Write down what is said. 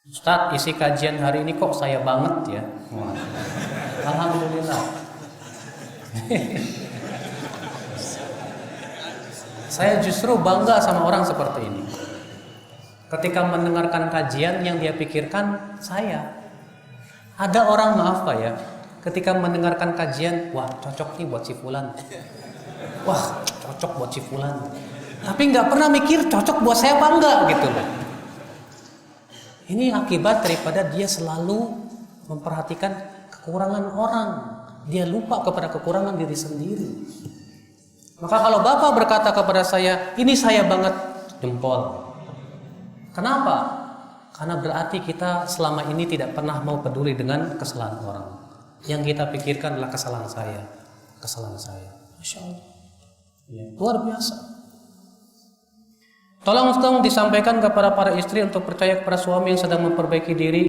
Ustadz, isi kajian hari ini kok saya banget ya. Wah. Alhamdulillah. Saya justru bangga sama orang seperti ini. Ketika mendengarkan kajian yang dia pikirkan saya. Ada orang, maaf Pak ya, ketika mendengarkan kajian, wah cocok nih buat si fulan. Wah cocok buat si fulan. Tapi nggak pernah mikir cocok buat saya apa enggak gitu loh. Ini akibat daripada dia selalu memperhatikan kekurangan orang. Dia lupa kepada kekurangan diri sendiri. Maka kalau Bapak berkata kepada saya, ini saya banget, jempol. Kenapa? Karena berarti kita selama ini tidak pernah mau peduli dengan kesalahan orang. Yang kita pikirkan adalah kesalahan saya. Kesalahan saya. Masya Allah. Ya, luar biasa. Tolong disampaikan kepada para istri untuk percaya kepada suami yang sedang memperbaiki diri.